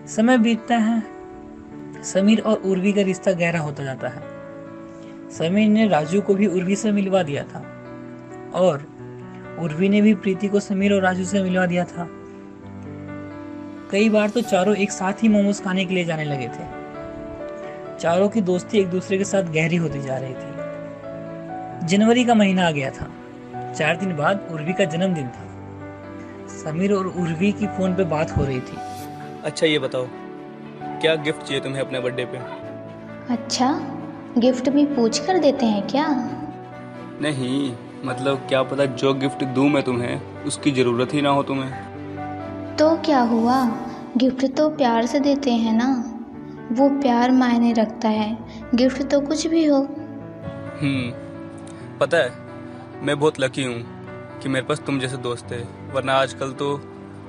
समय बीतता है। समीर और उर्वी का रिश्ता गहरा होता जाता है। समीर ने राजू को भी उर्वी से मिलवा दिया था और उर्वी ने भी प्रीति को समीर और राजू से मिलवा दिया था। कई बार तो चारों एक साथ ही मोमोज खाने के लिए जाने लगे थे। चारों की दोस्ती एक दूसरे के साथ गहरी होती जा रही थी। जनवरी का महीना आ गया था। 4 दिन बाद उर्वी का जन्मदिन था। समीर और उर्वी की फोन पे बात हो रही थी। अच्छा ये बताओ, क्या गिफ्ट चाहिए तुम्हें अपने बर्थडे पे? अच्छा, गिफ्ट भी पूछ कर देते हैं क्या? नहीं, मतलब क्या पता जो गिफ्ट दूं मैं तुम्हें उसकी ज़रूरत ही ना हो तुम्हें। तो क्या हुआ, गिफ्ट तो प्यार से देते हैं ना, वो प्यार मायने रखता है, गिफ्ट तो कुछ भी हो। पता है मैं बहुत लकी हूँ कि मेरे पास तुम जैसे दोस्त है, वरना आजकल तो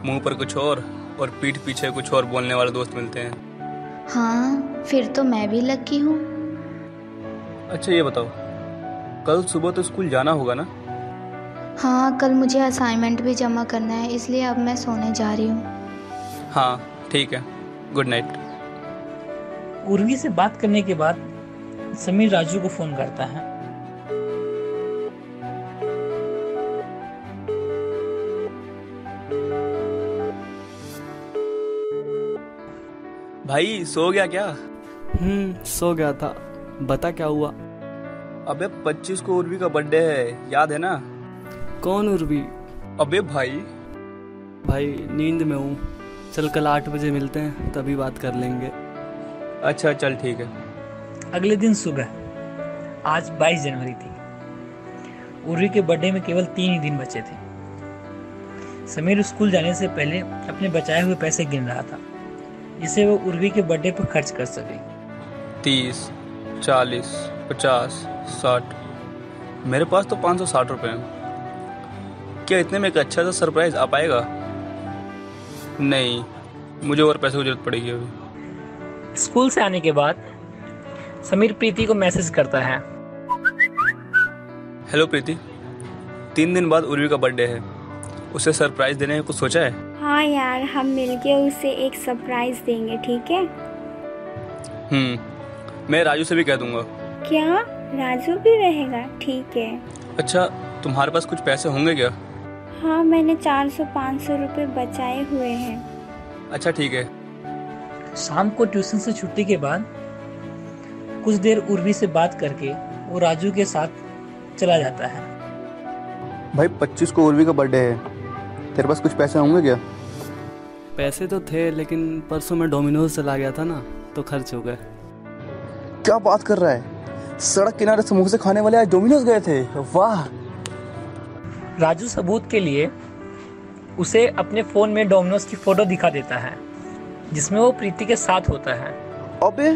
मुंह पर कुछ और पीठ पीछे कुछ और बोलने वाले दोस्त मिलते हैं। हाँ, फिर तो मैं भी लकी हूँ। अच्छा ये बताओ, कल सुबह तो स्कूल जाना होगा ना? हाँ, कल मुझे असाइनमेंट भी जमा करना है, इसलिए अब मैं सोने जा रही हूँ। हाँ ठीक है, गुड नाइट। उर्वी से बात करने के बाद समीर राजू को फोन करता है। भाई सो गया क्या? सो गया था। बता क्या हुआ? अबे 25 को उर्वी का बर्थडे है, याद है ना? कौन उर्वी? अबे भाई नींद में हूँ। चल कल 8 बजे मिलते हैं, तभी बात कर लेंगे। अच्छा चल ठीक है। अगले दिन सुबह, आज 22 जनवरी थी। उर्वी के बर्थडे में केवल 3 ही दिन बचे थे। समीर स्कूल जाने से पहले अपने बचाए हुए पैसे गिन रहा था, जिसे वो उर्वी के बर्थडे पर खर्च कर सके। 30, 40, 50, 60। मेरे पास तो 560 रुपए हैं। क्या इतने में एक अच्छा सा सरप्राइज आ पाएगा? नहीं, मुझे और पैसे की जरूरत पड़ेगी अभी। स्कूल से आने के बाद समीर प्रीति को मैसेज करता है। हेलो प्रीति, 3 दिन बाद उर्वी का बर्थडे है, उसे सरप्राइज देने का कुछ सोचा है? हाँ यार, हम मिलके उसे एक सरप्राइज देंगे, ठीक है? मैं राजू से भी कह दूंगा। क्या राजू भी रहेगा? ठीक है। अच्छा तुम्हारे पास कुछ पैसे होंगे क्या? हाँ, मैंने 400-500 रुपए बचाए हुए हैं। अच्छा ठीक है। शाम को ट्यूशन से छुट्टी के बाद कुछ देर उर्वी से बात करके वो राजू के साथ चला जाता है। भाई 25 को उर्वी का बर्थडे है, तेरे पास कुछ पैसे होंगे क्या? पैसे तो थे, लेकिन परसों मैं डोमिनोज चला गया था ना, तो खर्च हो गए। क्या बात कर रहा है? सड़क किनारे समोसे खाने वाले आज डोमिनोज गए थे? वाह। राजू सबूत के लिए उसे अपने फोन में डोमिनोज की फोटो दिखा देता है, जिसमें वो प्रीति के साथ होता है। अबे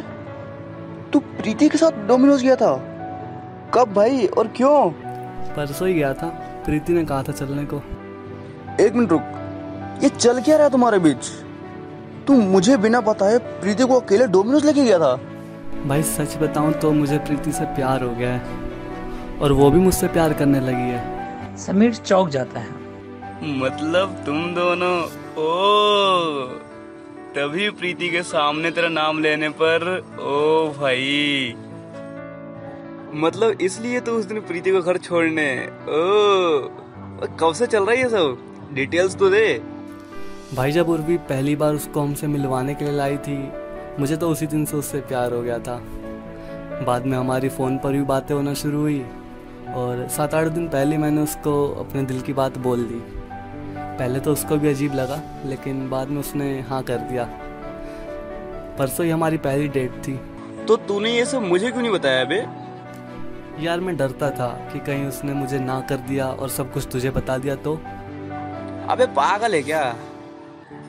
तू प्रीति के साथ डोमिनोज गया था? कब भाई और क्यों? परसों ही गया था, प्रीति ने कहा था चलने को। एक मिनट रुक, ये चल क्या रहा है तुम्हारे बीच? तू मुझे बिना बताए प्रीति को अकेले डोमिनोज लेके गया था? भाई सच बताऊं तो मुझे प्रीति से प्यार हो गया है, और वो भी मुझसे प्यार करने लगी है। समीर चौंक जाता है। मतलब तुम दोनों? ओ, तभी प्रीति के सामने तेरा नाम लेने पर? ओ भाई, मतलब इसलिए तो उस दिन प्रीति को घर छोड़ने? ओ, कब से चल रहा है ये सब? डिटेल्स तो दे। भाई जब उर्वी पहली बार उसको हमसे मिलवाने के लिए लाई थी, मुझे तो उसी दिन से उससे प्यार हो गया था। बाद में हमारी फ़ोन पर भी बातें होना शुरू हुई, और 7-8 दिन पहले मैंने उसको अपने दिल की बात बोल दी। पहले तो उसको भी अजीब लगा, लेकिन बाद में उसने हाँ कर दिया। परसों ही हमारी पहली डेट थी। तो तूने ये सब मुझे क्यों नहीं बताया बे? यार मैं डरता था कि कहीं उसने मुझे ना कर दिया और सब कुछ तुझे बता दिया तो। अबे पागल है क्या?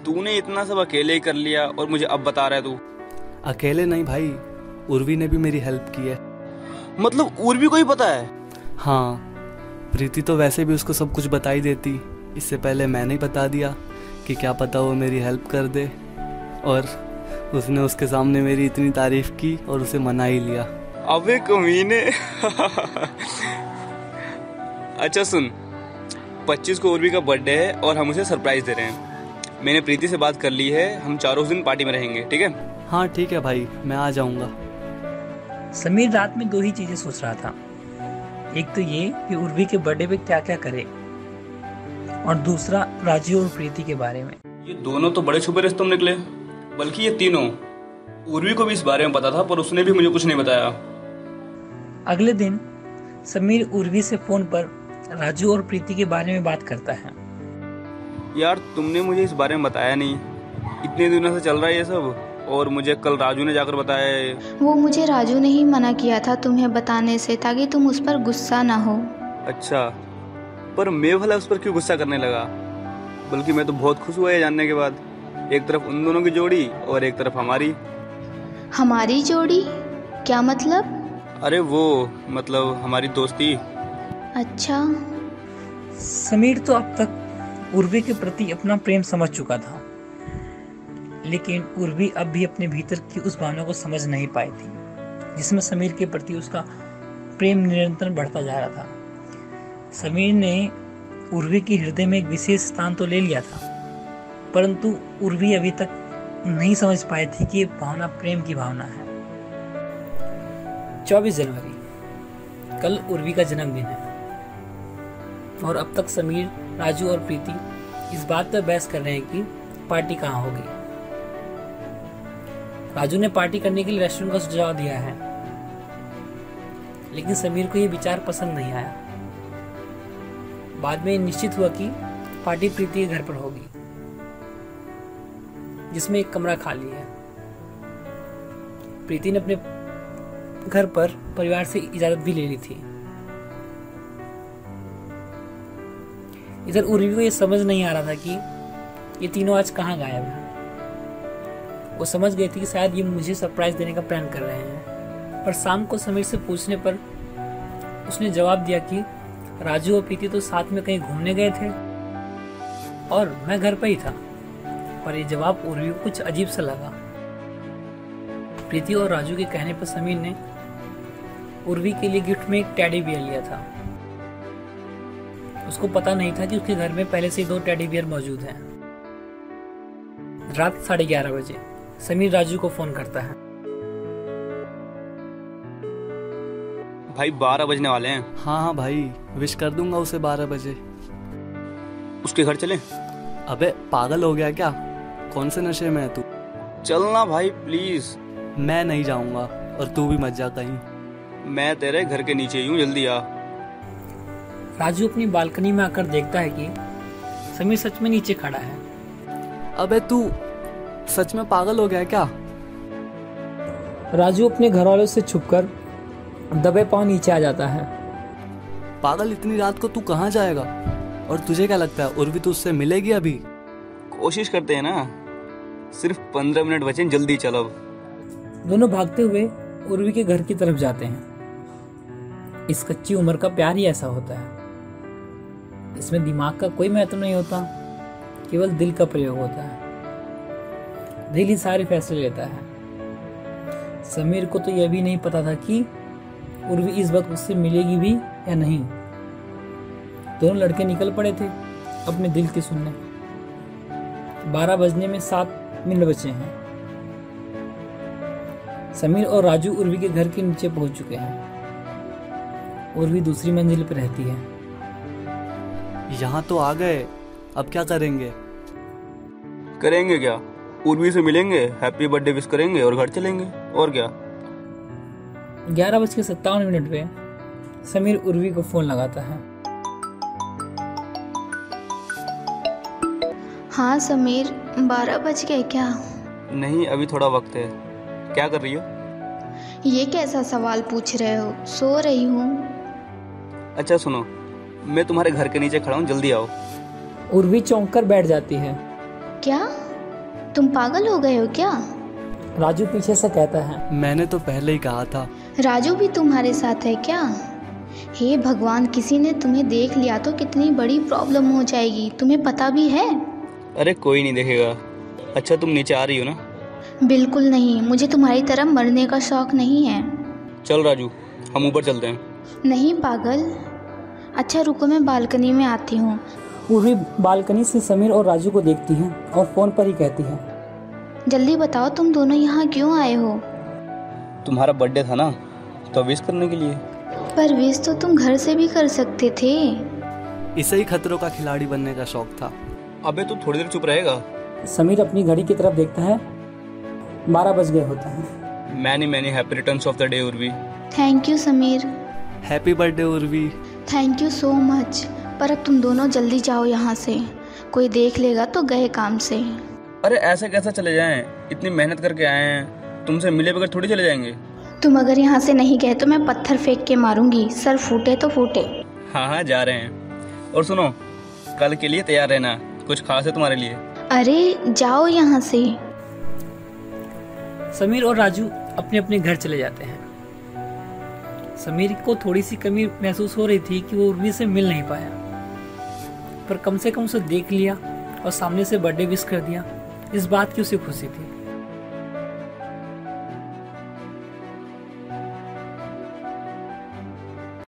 तूने इतना सब अकेले ही कर लिया और मुझे अब बता रहा है तू? अकेले नहीं भाई, उर्वी ने भी मेरी हेल्प की है। मतलब उर्वी को ही पता है? हाँ, प्रीति तो वैसे भी उसको सब कुछ बता ही देती, इससे पहले मैंने ही बता दिया कि क्या पता वो मेरी हेल्प कर दे, और उसने उसके सामने मेरी इतनी तारीफ की और उसे मना ही लिया। अबे कमीने। अच्छा सुन, 25 को उर्वी का बर्थडे है और हम उसे सरप्राइज दे रहे हैं। मैंने प्रीति से बात कर ली है, हम चारों दिन पार्टी में रहेंगे, ठीक है? हाँ ठीक है भाई, मैं आ जाऊँगा। समीर रात में 2 ही चीजें सोच रहा था। एक तो ये कि उर्वी के बर्थडे पे क्या क्या करे, और दूसरा राजू और प्रीति के बारे में। ये दोनों तो बड़े छुपे रिश्तों में निकले, बल्कि ये तीनों। उर्वी को भी इस बारे में पता था, पर उसने भी मुझे कुछ नहीं बताया। अगले दिन समीर उर्वी से फोन पर राजू और प्रीति के बारे में बात करता है। यार तुमने मुझे इस बारे में बताया नहीं, इतने दिनों से चल रहा है ये सब, और मुझे कल राजू ने जाकर बताया है। वो मुझे राजू ने ही मना किया था तुम्हें बताने से, ताकि तुम उस पर गुस्सा ना हो। अच्छा, पर मैं भला उस पर क्यों गुस्सा करने लगा? बल्कि मैं तो बहुत खुश हुआ ये जानने के बाद। एक तरफ उन दोनों की जोड़ी और एक तरफ हमारी। हमारी जोड़ी? क्या मतलब? अरे वो मतलब हमारी दोस्ती। अच्छा। समीर तो अब तक उर्वी के प्रति अपना प्रेम समझ चुका था, लेकिन उर्वी अब भी अपने भीतर की उस भावना को समझ नहीं पाई थी, जिसमें समीर के प्रति उसका प्रेम निरंतर बढ़ता जा रहा था। समीर ने उर्वी के हृदय में एक विशेष स्थान तो ले लिया था, परंतु उर्वी अभी तक नहीं समझ पाई थी कि ये भावना प्रेम की भावना है। 24 जनवरी, कल उर्वी का जन्मदिन है, और अब तक समीर, राजू और प्रीति इस बात पर बहस कर रहे हैं कि पार्टी कहाँ होगी। राजू ने पार्टी करने के लिए रेस्टोरेंट का सुझाव दिया है, लेकिन समीर को यह विचार पसंद नहीं आया। बाद में निश्चित हुआ कि पार्टी प्रीति के घर पर होगी, जिसमें एक कमरा खाली है। प्रीति ने अपने घर पर परिवार से इजाजत भी ले ली थी। इधर उर्वी को यह समझ नहीं आ रहा था कि ये तीनों आज कहाँ गायब हैं। वो समझ गई थी कि शायद ये मुझे सरप्राइज देने का प्लान कर रहे हैं, पर शाम को समीर से पूछने पर उसने जवाब दिया कि राजू और प्रीति तो साथ में कहीं घूमने गए थे और मैं घर पर ही था। पर यह जवाब उर्वी को कुछ अजीब सा लगा। प्रीति और राजू के कहने पर समीर ने उर्वी के लिए गिफ्ट में एक टेडी बियर लिया था। उसको पता नहीं था कि उसके घर में पहले से ही 2 टेडी बियर मौजूद हैं। रात 11:30 बजे समीर राजू को फोन करता है। भाई 12 बजने वाले हैं। हाँ भाई, विश कर दूंगा उसे 12 बजे। उसके घर चलें? अबे पागल हो गया क्या? कौन से नशे में है तू? चलना भाई प्लीज। मैं नहीं जाऊंगा, और तू भी मत जा कहीं। मैं तेरे घर के नीचे ही हूँ, जल्दी आ। राजू अपनी बालकनी में आकर देखता है कि समीर सच में नीचे खड़ा है। अबे तू सच में पागल हो गया क्या? राजू अपने घर वालों से छुपकर दबे पांव नीचे आ जाता है। पागल, इतनी रात को तू कहाँ जाएगा? और तुझे क्या लगता है उर्वी तुझसे मिलेगी अभी? कोशिश करते हैं ना, सिर्फ 15 मिनट बचे, जल्दी चल अब। दोनों भागते हुए उर्वी के घर की तरफ जाते हैं। इस कच्ची उम्र का प्यार ही ऐसा होता है। इसमें दिमाग का कोई महत्व नहीं होता, केवल दिल का प्रयोग होता है। दिल ही सारे फैसले लेता है। समीर को तो यह भी नहीं पता था कि उर्वी इस वक्त उससे मिलेगी भी या नहीं। दोनों लड़के निकल पड़े थे अपने दिल की सुनने। 12 बजने में 7 मिनट बचे हैं। समीर और राजू उर्वी के घर के नीचे पहुंच चुके हैं। उर्वी दूसरी मंजिल पर रहती है। यहाँ तो आ गए, अब क्या करेंगे? करेंगे क्या, उर्वी से मिलेंगे, हैप्पी बर्थडे विश करेंगे और घर चलेंगे, और क्या। 11:57 पे समीर उर्वी को फोन लगाता है। हाँ समीर, 12 बज गए क्या? नहीं, अभी थोड़ा वक्त है। क्या कर रही हो? ये कैसा सवाल पूछ रहे हो? सो रही हूँ। अच्छा सुनो, मैं तुम्हारे घर के नीचे खड़ा हूँ, जल्दी आओ। उर्वी चौंक कर बैठ जाती है। क्या तुम पागल हो गए हो क्या? राजू पीछे से कहता है। मैंने तो पहले ही कहा था। राजू भी तुम्हारे साथ है क्या? हे भगवान, किसी ने तुम्हें देख लिया तो कितनी बड़ी प्रॉब्लम हो जाएगी, तुम्हें पता भी है? अरे कोई नहीं देखेगा। अच्छा तुम नीचे आ रही हो ना? बिल्कुल नहीं, मुझे तुम्हारी तरह मरने का शौक नहीं है। चल राजू, हम ऊपर चलते हैं। नहीं पागल। अच्छा रुको, मैं बालकनी में आती हूँ। उर्वी बालकनी से समीर और राजू को देखती है और फ़ोन पर ही कहती है, जल्दी बताओ तुम दोनों यहाँ क्यों आए हो? तुम्हारा बर्थडे था ना, तो विश करने के लिए। पर विश तो तुम घर से भी कर सकते थे। इसे ही खतरों का खिलाड़ी बनने का शौक था। अबे तू थोड़ी देर चुप रहेगा। समीर अपनी घड़ी की तरफ देखता है, 12 बज गए होते हैं। Many happy returns of the day Urvi. Thank you Sameer. Happy birthday Urvi. Thank you so much. पर अब तुम दोनों जल्दी जाओ यहाँ से, कोई देख लेगा तो गए काम से। अरे ऐसे कैसे चले जाएं? इतनी मेहनत करके आए हैं, तुमसे मिले बगैर थोड़ी चले जाएंगे। तुम अगर यहाँ से नहीं गए तो मैं पत्थर फेंक के मारूंगी, सर फूटे तो फूटे। हाँ जा रहे हैं। और सुनो, कल के लिए तैयार रहना, कुछ खास है तुम्हारे लिए। अरे जाओ यहाँ से। समीर और राजू अपने अपने घर चले जाते हैं। समीर को थोड़ी सी कमी महसूस हो रही थी कि वो उर्वी से मिल नहीं पाया, पर कम से कम उसे देख लिया और सामने से बर्थडे विश कर दिया, इस बात की उसे खुशी थी।